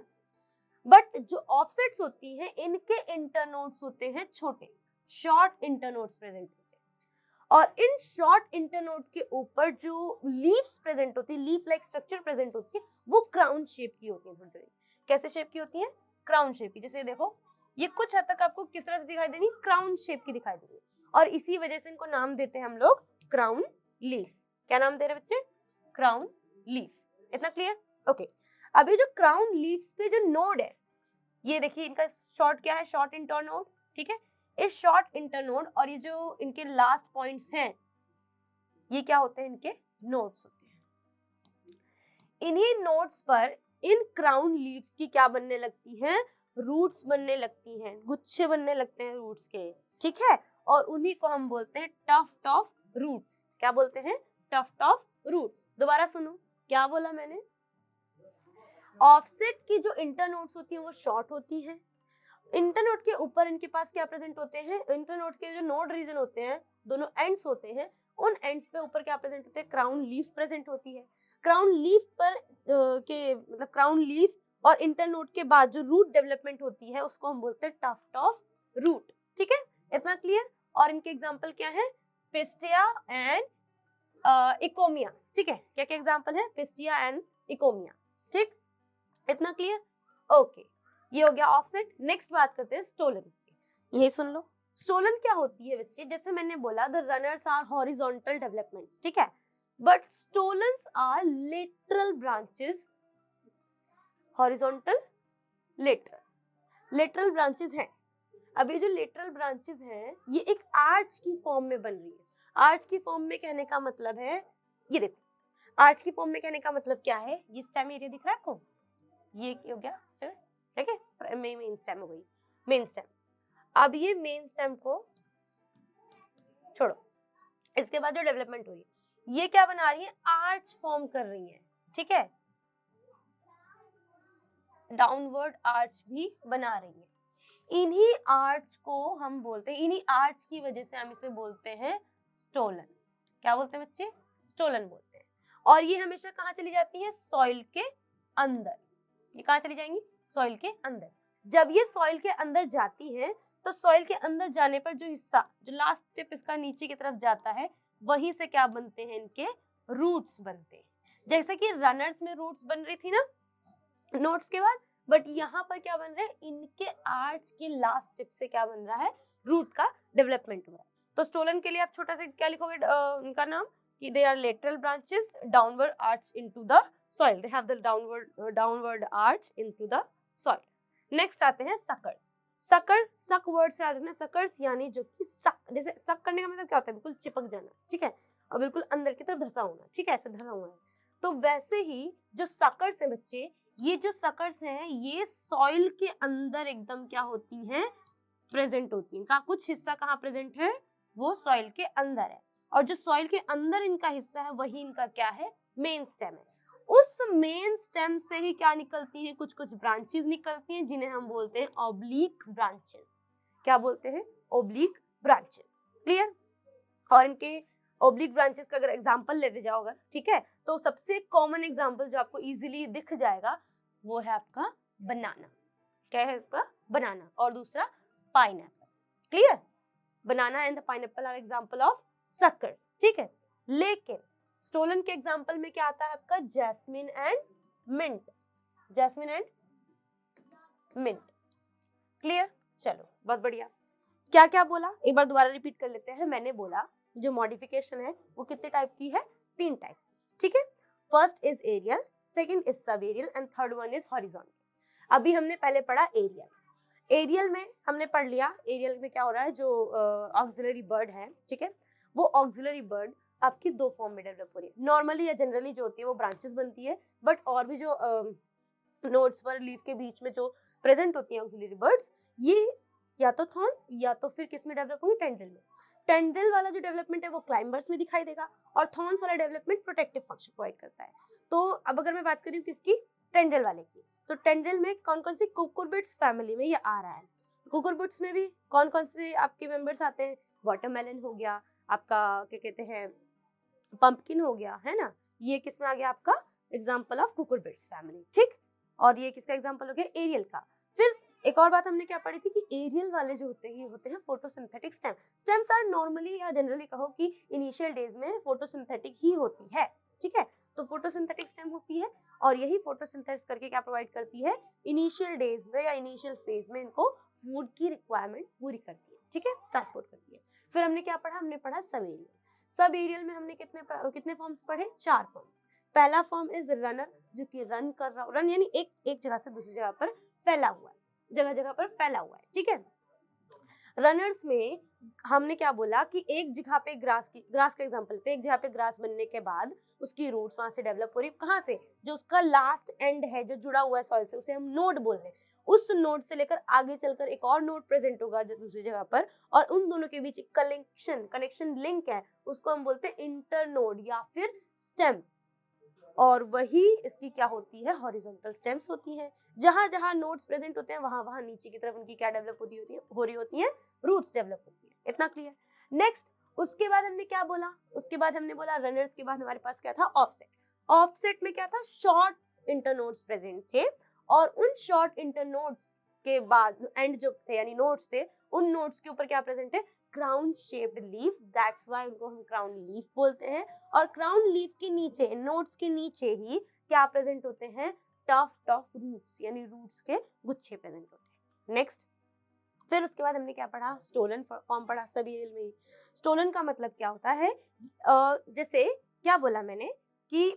S1: बट जो ऑफसेट्स होती हैं, इनके इंटरनोड्स होते हैं छोटे, शॉर्ट इंटरनोड्स प्रेजेंट होते हैं, और इन शॉर्ट इंटरनोड के ऊपर जो लीव्स प्रेजेंट होती है, लीफ लाइक स्ट्रक्चर प्रेजेंट होती है, वो क्राउन शेप की होती है थोड़ी थोड़ी। कैसे शेप की होती है, क्राउन शेप की। जैसे देखो, ये कुछ हद तक आपको किस तरह से दिखाई देनी, क्राउन शेप की दिखाई देनी, और इसी वजह से इनको नाम देते हैं हम लोग क्राउन लीफ। क्या नाम दे रहे बच्चे, क्राउन लीफ। इतना क्लियर, ओके। अभी जो क्राउन लीव्स पे जो नोड है, ये देखिए इनका शॉर्ट क्या है, शॉर्ट इंटरनोड, ठीक है। इस शॉर्ट इंटरनोड और ये जो इनके लास्ट पॉइंट्स हैं, ये क्या होते हैं, इनके नोड्स होते हैं। इन्हीं नोड्स पर इन क्राउन लीव्स की क्या बनने लगती हैं, रूट्स बनने लगती हैं, गुच्छे बनने लगते हैं रूट्स के, ठीक है। और उन्हीं को हम बोलते हैं टफ्ट ऑफ रूट्स। क्या बोलते हैं, टफ्ट ऑफ रूट्स। दोबारा सुनो, क्या बोला मैंने, ऑफसेट की जो इंटरनोड्स होती हैं वो शॉर्ट होती हैं। इंटरनोड के ऊपर इनके पास क्या प्रेजेंट होते हैं, इंटरनोड के जो नोड रीजन होते हैं, दोनों एंड्स होते हैं, उन एंड्स पे ऊपर क्या प्रेजेंट होते हैं, क्राउन लीफ प्रेजेंट होती है। क्राउन लीफ पर के मतलब क्राउन लीफ और इंटरनोड के बाद जो रूट डेवलपमेंट होती है उसको हम बोलते हैं टफ्ट ऑफ रूट, ठीक है, इतना क्लियर। और इनके एग्जांपल क्या है, पिस्टिया एंड इकोमिया, ठीक है। क्या क्या एग्जांपल है, पिस्टिया एंड इकोमिया, ठीक, इतना क्लियर, ओके। ये हो गया ऑफसेट। नेक्स्ट बात करते हैं स्टोलन की। ये सुन लो, स्टोलन क्या होती है बच्चे, जैसे मैंने बोला the runners are horizontal developments, ठीक है, but stolons are lateral branches, horizontal lateral branches हैं। अब ये जो लेटरल ब्रांचेस हैं, ये एक आर्च की फॉर्म में बन रही है। आर्च की फॉर्म में कहने का मतलब है, ये देखो, आर्च की फॉर्म में कहने का मतलब क्या है, ये स्टेम एरिया दिख रहा है आपको, ये हो गया सर, ठीक है, मेन स्टेम हो गई, मेन स्टेम। अब ये मेन स्टेम को छोड़ो, इसके बाद जो डेवलपमेंट हुई, ये क्या बना रही है, आर्च फॉर्म कर रही है, ठीक है, डाउनवर्ड आर्च भी बना रही है। इन्हीं आर्च को हम बोलते हैं, इन्हीं आर्च की वजह से हम इसे बोलते हैं स्टोलन। क्या बोलते हैं बच्चे, स्टोलन बोलते हैं। और ये हमेशा कहाँ चली जाती है, सॉइल के अंदर। ये कहाँ चली जाएंगी, सॉइल के अंदर। जब ये सॉइल के अंदर जाती है, तो सॉइल के अंदर जाने पर जो हिस्सा, जो लास्ट टिप इसका नीचे की तरफ जाता है, वहीं से क्या बनते हैं, इनके रूट्स बनते हैं। जैसे कि रनर्स में रूट्स बन रही थी ना नोट्स के बाद, बट यहाँ पर क्या बन रहा है, इनके आर्च के लास्ट टिप से क्या बन रहा है, रूट का डेवलपमेंट हो रहा है। तो स्टोलन के लिए आप छोटा सा क्या लिखोगे, उनका नाम, कि they are lateral branches downward arch into the soil, they have the downward arch into the soil. Next आते हैं सकर्स। सक वर्ड से आते हैं सकर्स, यानी जो कि सक, जैसे सक करने का मतलब क्या होता है, बिल्कुल चिपक जाना, ठीक है, और बिल्कुल अंदर की तरफ धंसा होना, ठीक है, ऐसे धंसा हुआ है। तो वैसे ही जो सकर्स है बच्चे, ये जो सकर्स हैं ये सॉइल के अंदर एकदम क्या होती हैं, प्रेजेंट होती हैं। इनका कुछ हिस्सा कहाँ प्रेजेंट है, वो सॉइल के अंदर है, और जो सॉइल के अंदर इनका हिस्सा है वही इनका क्या है, मेन स्टेम है। उस मेन स्टेम से ही क्या निकलती है, कुछ कुछ ब्रांचेस निकलती हैं जिन्हें हम बोलते हैं ऑब्लिक ब्रांचेस। क्या बोलते हैं, ऑब्लिक ब्रांचेस। क्लियर। और इनके ऑब्लिक ब्रांचेस का अगर एग्जांपल लेते जाओ अगर, ठीक है, तो सबसे कॉमन एग्जांपल जो आपको इजीली दिख जाएगा वो है आपका बनाना। क्या है आपका, बनाना। और दूसरा pineapple. Clear. Banana and the pineapple are example of suckers. ठीक है। लेकिन स्टोलन के एग्जांपल में क्या आता है आपका, jasmine and mint. Jasmine and mint. Clear. चलो बहुत बढ़िया। क्या क्या बोला, एक बार दोबारा रिपीट कर लेते हैं। मैंने बोला जो मॉडिफिकेशन है वो कितने टाइप की है, 3 टाइप की। ठीक है। First is aerial, second is subaerial and third one is horizontal. अभी हमने पहले पढ़ा एरियल। एरियल में हमने पढ़ लिया, एरियल में क्या हो रहा है, जो ऑक्सिलरी बर्ड है, ठीक है, वो ऑक्सिलरी बर्ड आपकी 2 फॉर्म में डेवलप हो रही है। नॉर्मली या जनरली जो होती है वो ब्रांचेस बनती है, बट और भी जो नोड्स पर लीफ के बीच में जो प्रेजेंट होती हैं ऑक्सिलरी बर्ड्स, ये या तो थॉर्न्स या तो फिर किस में डेवलप होंगे, टेंड्रिल में। टेंड्रिल वाला जो डेवलपमेंट है वो क्लाइंबर्स में दिखाई देगा, और थॉर्न्स वाला डेवलपमेंट प्रोटेक्टिव फंक्शन प्रोवाइड करता है। तो अब अगर मैं बात करूं किसकी, टेंड्रिल वाले की, तो टेंड्रिल में कौन कौन सी, कुकुरबिट्स फैमिली में ये आ रहा है। कुकुरबिट्स में भी कौन कौन से आपके मेंबर्स आते हैं, वाटरमेलन हो गया आपका, क्या कहते हैं, पंपकिन हो गया, है ना, ये किस में आ गया आपका, एग्जाम्पल ऑफ कुकुरबिट्स फैमिली। ठीक। और ये किसका एग्जाम्पल हो गया, एरियल का। फिर एक और बात हमने क्या पढ़ी थी कि एरियल वाले जो होते हैं ये होते हैं photosynthetic stem. Stems are normally या जनरली कहो कि इनिशियल डेज में फोटोसिंथेटिक ही होती है। ठीक है। तो फोटोसिंथेटिक स्टेम होती है, और यही फोटोसिंथेसिस करके क्या प्रोवाइड करती है, इनिशियल डेज में या इनिशियल फेज में इनको फूड की रिक्वायरमेंट पूरी करती है। ठीक है, ट्रांसपोर्ट करती है। फिर हमने क्या पढ़ा, हमने पढ़ा सब एरियल। सब एरियल में हमने कितने फॉर्म्स पढ़े, 4 फॉर्म्स। पहला फॉर्म इज रनर, जो कि रन कर रहा, रन यानी एक जगह से दूसरी जगह पर फैला हुआ है, जगह जगह पर फैला हुआ है। ठीक है। रनर्स में हमने क्या बोला कि एक जगह पे ग्रास का एग्जांपल लेते हैं। एक जगह पे ग्रास बनने के बाद उसकी रूट्स वहां से डेवलप हो रही, कहाँ से, जो उसका लास्ट एंड है जो जुड़ा हुआ है सॉइल से, उसे हम नोड बोल रहे हैं। उस नोड से लेकर आगे चलकर एक और नोड प्रेजेंट होगा दूसरी जगह पर, और उन दोनों के बीच एक कनेक्शन लिंक है, उसको हम बोलते हैं इंटरनोड या फिर स्टेम। और वही इसकी क्या होती है, हॉरिजॉन्टल स्टेम्स होती हैं। जहां जहां नोड्स प्रेजेंट होते हैं वहां वहां नीचे की तरफ उनकी क्या डेवलप हो रही होती है, रूट्स डेवलप होती है। इतना क्लियर। नेक्स्ट, उसके बाद हमने क्या बोला, उसके बाद हमने बोला रनर्स के बाद हमारे पास क्या था, ऑफसेट। ऑफसेट में क्या था, शॉर्ट इंटरनोड्स प्रेजेंट थे, और उन शॉर्ट इंटरनोड्स के बाद एंड जो थे यानी नोड्स थे, उन नोड्स के ऊपर क्या प्रेजेंट है, crown shaped leaf, that's why उनको हम क्राउन लीफ बोलते हैं। और क्राउन लीफ के नीचे, नोड्स के नीचे ही क्या प्रेजेंट होते हैं, टफ्ट ऑफ रूट्स, यानी रूट्स के गुच्छे प्रेजेंट होते हैं। नेक्स्ट, फिर उसके बाद हमने क्या पढ़ा, स्टोलन फॉर्म पढ़ा सभी एरियल में। स्टोलन का मतलब क्या होता है, जैसे क्या बोला मैंने कि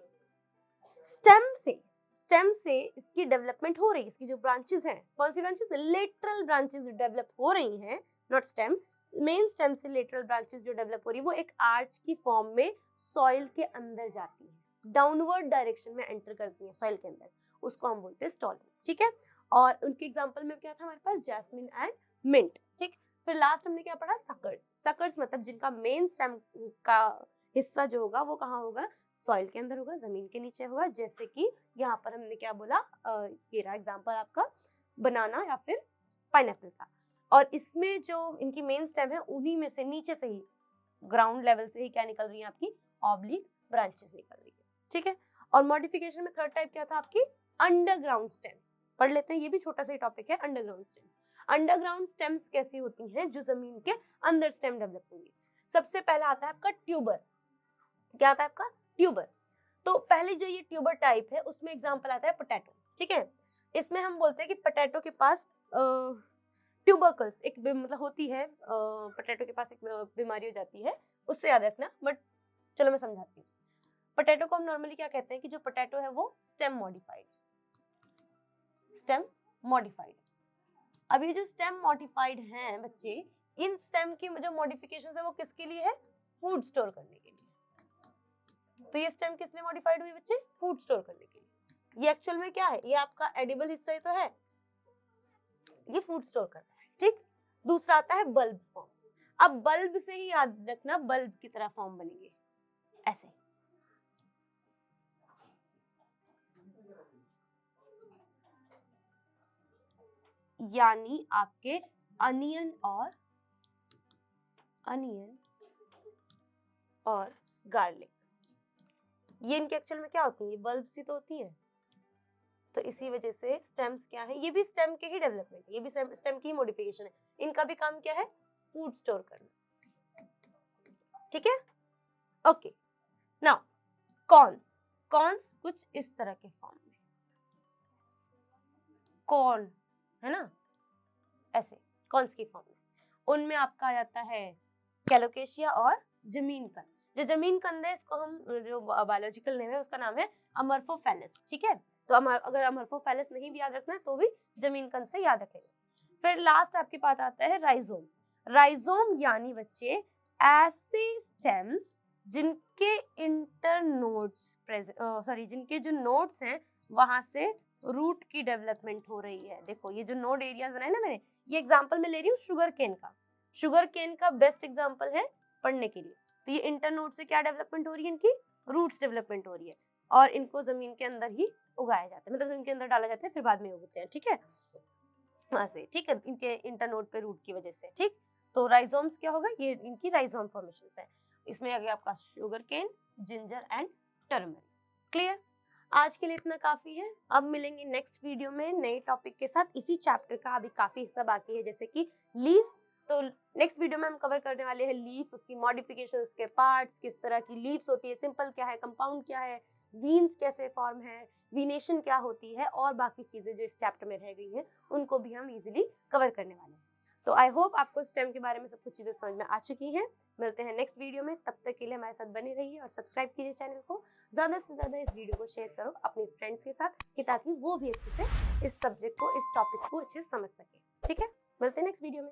S1: स्टेम से इसकी डेवलपमेंट हो रही है, इसकी जो ब्रांचेस हैं, कौन सी ब्रांचेस, लेटरल ब्रांचेस डेवलप हो रही हैं, नॉट स्टेम। मेन स्टेम से लेटरल ब्रांचेस जो डेवलप हो रही है वो एक आर्च की फॉर्म में सॉइल के अंदर जाती है, डाउनवर्ड डायरेक्शन में एंटर करती है सॉइल के अंदर, उसको हम बोलते हैं स्टोलन। ठीक है। और उनके एग्जांपल में क्या था हमारे पास, जैस्मिन एंड मिंट। ठीक। फिर लास्ट हमने क्या पढ़ा, सकर्स मतलब जिनका मेन स्टेम का हिस्सा जो होगा वो कहाँ होगा, सॉइल के अंदर होगा, जमीन के नीचे होगा। जैसे कि यहाँ पर हमने क्या बोला, ये रहा एग्जांपल आपका बनाना या फिर पाइनएप्पल का। और इसमें जो इनकी मेन स्टेम है उन्हीं में से नीचे से ही, ग्राउंड लेवल से ही क्या निकल रही है आपकी, ऑब्लिक ब्रांचेस निकल रही है। ठीक है। और मॉडिफिकेशन में थर्ड टाइप क्या था आपकी, अंडरग्राउंड स्टेम्स। पढ़ लेते हैं, ये भी छोटा सा टॉपिक है, अंडरग्राउंड स्टेम्स। अंडरग्राउंड स्टेम्स कैसी होती हैं, जो जमीन के अंदर स्टेम डेवलप होंगी। सबसे पहला आता है आपका ट्यूबर। क्या आता है आपका, ट्यूबर। तो पहले जो ये ट्यूबर टाइप है उसमें एग्जांपल आता है पोटैटो। ठीक है। इसमें हम बोलते हैं कि पोटैटो के पास ट्यूबरकल्स एक मतलब होती है, पोटैटो के पास एक बीमारी हो जाती है, उससे याद रखना, बट चलो मैं समझाती हूँ। पोटैटो को हम नॉर्मली क्या कहते हैं कि जो पोटैटो है वो स्टेम मॉडिफाइड। अब ये जो स्टेम मॉडिफाइड हैं बच्चे, इन स्टेम की जो मॉडिफिकेशन है वो किसके लिए है, फूड स्टोर करने के लिए। तो ये स्टेम किस लिए मॉडिफाइड हुई बच्चे, फूड स्टोर करने के लिए। ये एक्चुअल में क्या है, ये आपका एडिबल हिस्सा ही तो है, ये फूड स्टोर कर रहा है, ठीक। दूसरा आता है बल्ब फॉर्म। अब बल्ब से ही याद रखना, बल्ब की तरह फॉर्म बनेंगे ऐसे, यानी आपके अनियन और गार्लिक, ये इनके एक्चुअल में क्या होती है, बल्ब सी तो होती है। तो इसी वजह से स्टेम्स क्या है, ये भी स्टेम के ही डेवलपमेंट है, ये भी स्टेम की मॉडिफिकेशन है। इनका भी काम क्या है, फूड स्टोर करना, ठीक है। ओके, नाउ कॉर्न्स, कॉर्न्स कुछ इस तरह के फॉर्म में, कॉर्न है ना, ऐसे कॉर्न्स की फॉर्म में। उनमें आपका आ जाता है कैलोकेशिया और जमीन कंद। जो जमीन कंद है, इसको हम जो बायोलॉजिकल नेम है उसका नाम है अमरफोफेलिस, ठीक है। तो अगर अमरफोफेलिस नहीं भी याद रखना है तो भी जमीन कंद से याद रखेंगे। फिर लास्ट आपके पास आता है राइजोम। राइजोम यानी बच्चे ऐसे स्टेम्स जिनके इंटरनोड्स जिनके जो नोड्स हैं वहां से रूट की डेवलपमेंट हो रही है। देखो ये जो नोड एरियाज बनाए ना मैंने, ये एग्जांपल मैं ले रही हूँ शुगर केन का। शुगर केन का बेस्ट एग्जांपल है पढ़ने के लिए। तो ये इंटरनोड से क्या डेवलपमेंट हो रही है, इनकी रूट्स डेवलपमेंट हो रही है, और इनको जमीन के अंदर ही उगाया जाता है, मतलब जमीन के अंदर डाला जाता है फिर बाद में उगते हैं, ठीक है, वहां से, ठीक है, इनके इंटरनोड पे रूट की वजह से, ठीक। तो राइजोम्स क्या होगा, ये इनकी राइजोम फॉर्मेशंस है। इसमें आ गया आपका sugar cane, ginger and turmeric. Clear? आज के लिए इतना काफी है। अब मिलेंगे नेक्स्ट वीडियो में नए टॉपिक के साथ। इसी चैप्टर का अभी काफी हिस्सा बाकी है, जैसे कि लीफ। तो नेक्स्ट वीडियो में हम कवर करने वाले हैं लीफ, उसकी मॉडिफिकेशन, उसके पार्ट्स, किस तरह की लीव्स होती है, सिंपल क्या है, कंपाउंड क्या है, वीन्स कैसे फॉर्म है, वीनेशन क्या होती है, और बाकी चीजें जो इस चैप्टर में रह गई हैं उनको भी हम इजीली कवर करने वाले हैं। तो आई होप आपको स्टेम के बारे में सब कुछ चीजें समझ में आ चुकी हैं। मिलते हैं नेक्स्ट वीडियो में, तब तक के लिए हमारे साथ बने रहिए और सब्सक्राइब कीजिए चैनल को। ज्यादा से ज्यादा इस वीडियो को शेयर करो अपने फ्रेंड्स के साथ, कि ताकि वो भी अच्छे से इस सब्जेक्ट को, इस टॉपिक को अच्छे से समझ सके, ठीक है। मिलते हैं नेक्स्ट वीडियो में।